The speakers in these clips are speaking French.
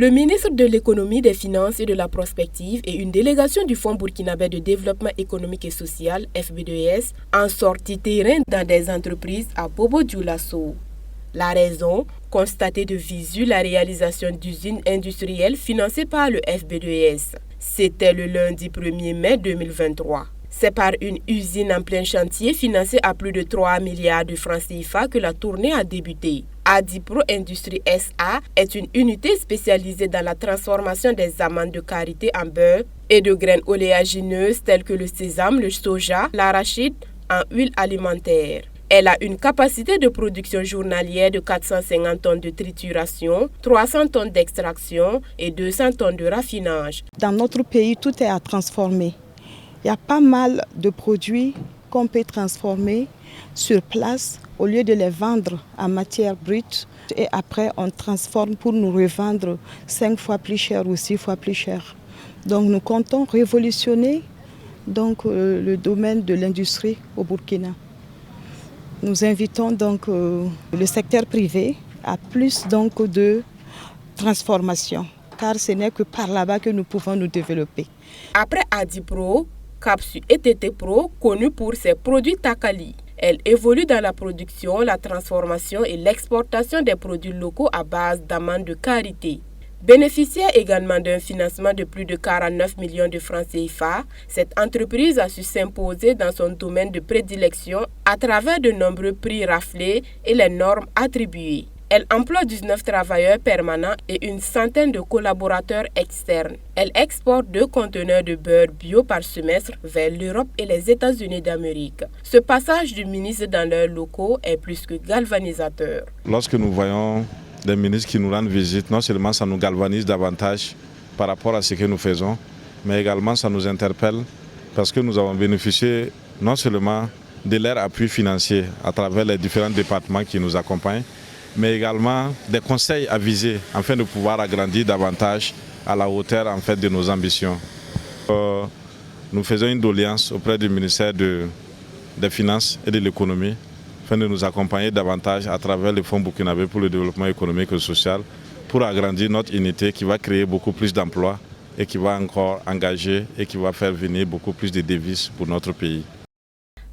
Le ministre de l'Économie, des Finances et de la Prospective et une délégation du Fonds burkinabé de développement économique et social, FBDES, en sortie terrain dans des entreprises à Bobo-Dioulasso. La raison, constater de visu la réalisation d'usines industrielles financées par le FBDES. C'était le lundi 1er mai 2023. C'est par une usine en plein chantier financée à plus de 3 milliards de francs CFA que la tournée a débuté. Adipro Industrie SA est une unité spécialisée dans la transformation des amandes de karité en beurre et de graines oléagineuses telles que le sésame, le soja, l'arachide en huile alimentaire. Elle a une capacité de production journalière de 450 tonnes de trituration, 300 tonnes d'extraction et 200 tonnes de raffinage. Dans notre pays, tout est à transformer. Il y a pas mal de produits qu'on peut transformer sur place au lieu de les vendre en matière brute. Et après, on transforme pour nous revendre 5 fois plus cher ou 6 fois plus cher. Donc nous comptons révolutionner le domaine de l'industrie au Burkina. Nous invitons donc le secteur privé à plus de transformation, car ce n'est que par là-bas que nous pouvons nous développer. Après Adipro, Capsu et TT Pro, connue pour ses produits Takali. Elle évolue dans la production, la transformation et l'exportation des produits locaux à base d'amandes de karité. Bénéficiaire également d'un financement de plus de 49 millions de francs CFA, cette entreprise a su s'imposer dans son domaine de prédilection à travers de nombreux prix raflés et les normes attribuées. Elle emploie 19 travailleurs permanents et une centaine de collaborateurs externes. Elle exporte 2 conteneurs de beurre bio par semestre vers l'Europe et les États-Unis d'Amérique. Ce passage du ministre dans leurs locaux est plus que galvanisateur. Lorsque nous voyons des ministres qui nous rendent visite, non seulement ça nous galvanise davantage par rapport à ce que nous faisons, mais également ça nous interpelle parce que nous avons bénéficié non seulement de leur appui financier à travers les différents départements qui nous accompagnent, mais également des conseils avisés afin de pouvoir agrandir davantage à la hauteur de nos ambitions. Nous faisons une doléance auprès du ministère des Finances et de l'Économie afin de nous accompagner davantage à travers le Fonds burkinabé pour le développement économique et social pour agrandir notre unité qui va créer beaucoup plus d'emplois et qui va encore engager et qui va faire venir beaucoup plus de devises pour notre pays.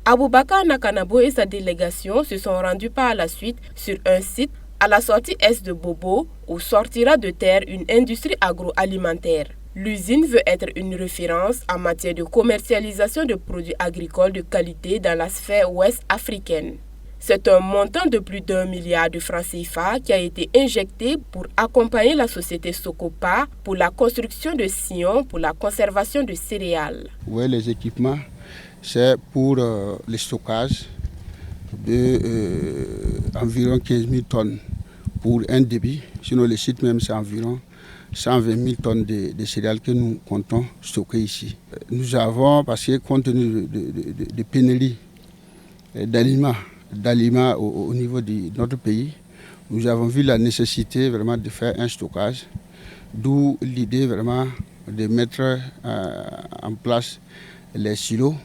Aboubakar Nakanabo et sa délégation se sont rendus par la suite sur un site à la sortie est de Bobo où sortira de terre une industrie agroalimentaire. L'usine veut être une référence en matière de commercialisation de produits agricoles de qualité dans la sphère ouest africaine. C'est un montant de plus d'1 milliard de francs CFA qui a été injecté pour accompagner la société Socopa pour la construction de sillons pour la conservation de céréales. Oui, les équipements. C'est pour le stockage d'environ 15 000 tonnes pour un débit. Sinon, le site même, c'est environ 120 000 tonnes de céréales que nous comptons stocker ici. Nous avons, parce que compte tenu de pénurie d'aliments au niveau de notre pays, nous avons vu la nécessité vraiment de faire un stockage, d'où l'idée vraiment de mettre en place les silos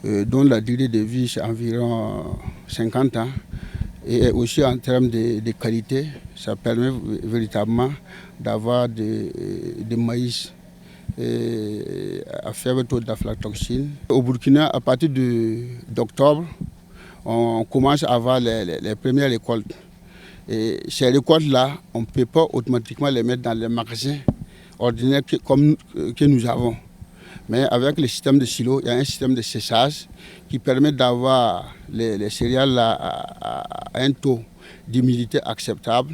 dont la durée de vie c'est environ 50 ans et aussi en termes de qualité, ça permet véritablement d'avoir des maïs à faible taux d'aflatoxine. Au Burkina, à partir d'octobre, on commence à avoir les premières récoltes. Et ces récoltes-là, on ne peut pas automatiquement les mettre dans les magasins ordinaires que nous avons. Mais avec le système de silo, il y a un système de séchage qui permet d'avoir les céréales à un taux d'humidité acceptable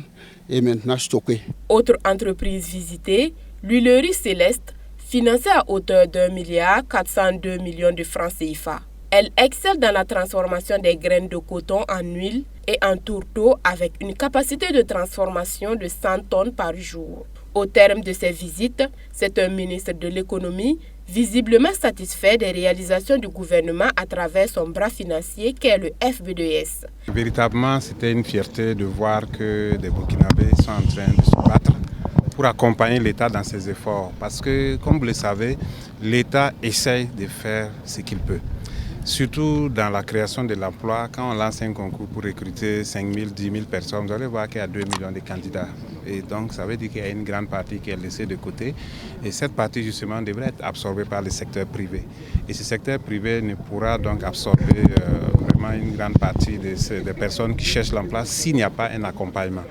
et maintenant stocké. Autre entreprise visitée, l'huilerie Céleste, financée à hauteur d'1 milliard 402 millions de francs CFA. Elle excelle dans la transformation des graines de coton en huile et en tourteau avec une capacité de transformation de 100 tonnes par jour. Au terme de ces visites, c'est un ministre de l'économie visiblement satisfait des réalisations du gouvernement à travers son bras financier qu'est le FBDES. Véritablement, c'était une fierté de voir que des Burkinabés sont en train de se battre pour accompagner l'État dans ses efforts. Parce que, comme vous le savez, l'État essaye de faire ce qu'il peut. Surtout dans la création de l'emploi, quand on lance un concours pour recruter 5 000, 10 000 personnes, vous allez voir qu'il y a 2 millions de candidats. Et donc ça veut dire qu'il y a une grande partie qui est laissée de côté. Et cette partie justement devrait être absorbée par le secteur privé. Et ce secteur privé ne pourra donc absorber vraiment une grande partie des personnes qui cherchent l'emploi s'il n'y a pas un accompagnement.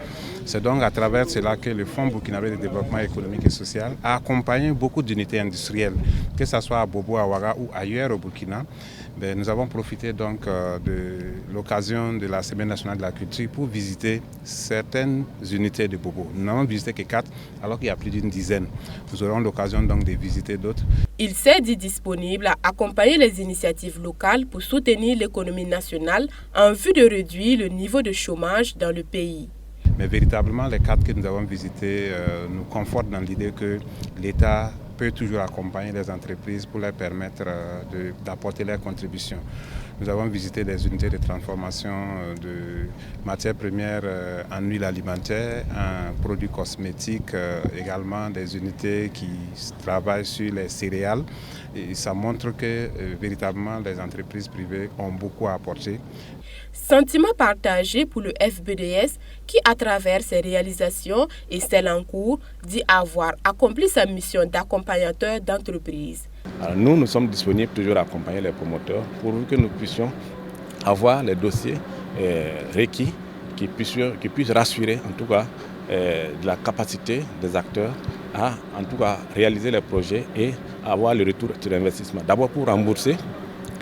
C'est donc à travers cela que le Fonds burkinabé de développement économique et social a accompagné beaucoup d'unités industrielles, que ce soit à Bobo, à Ouaga ou ailleurs au Burkina. Nous avons profité donc de l'occasion de la Semaine nationale de la culture pour visiter certaines unités de Bobo. Nous n'avons visité que 4 alors qu'il y a plus d'une dizaine. Nous aurons l'occasion donc de visiter d'autres. Il s'est dit disponible à accompagner les initiatives locales pour soutenir l'économie nationale en vue de réduire le niveau de chômage dans le pays. Mais véritablement, les 4 que nous avons visités nous confortent dans l'idée que l'État peut toujours accompagner les entreprises pour leur permettre d'apporter leur contribution. Nous avons visité des unités de transformation de matières premières en huile alimentaire, en produits cosmétiques, également des unités qui travaillent sur les céréales. Et ça montre que véritablement les entreprises privées ont beaucoup à apporter. Sentiment partagé pour le FBDS qui, à travers ses réalisations et celles en cours, dit avoir accompli sa mission d'accompagnateur d'entreprise. Nous sommes disponibles toujours à accompagner les promoteurs pour que nous puissions avoir les dossiers requis qui puissent rassurer en tout cas de la capacité des acteurs à en tout cas réaliser les projets et avoir le retour sur l'investissement. D'abord pour rembourser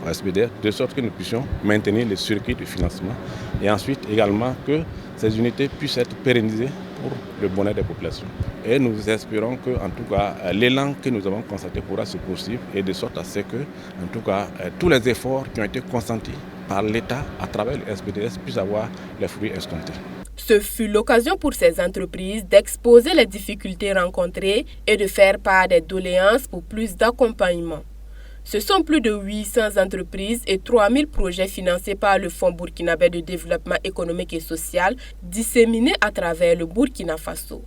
au SBDS, de sorte que nous puissions maintenir le circuit de financement et ensuite également que ces unités puissent être pérennisées pour le bonheur des populations. Et nous espérons que en tout cas l'élan que nous avons constaté pourra se poursuivre et de sorte à ce que en tout cas tous les efforts qui ont été consentis par l'État à travers le SBDS puissent avoir les fruits escomptés. Ce fut l'occasion pour ces entreprises d'exposer les difficultés rencontrées et de faire part des doléances pour plus d'accompagnement. Ce sont plus de 800 entreprises et 3000 projets financés par le Fonds burkinabé de développement économique et social disséminés à travers le Burkina Faso.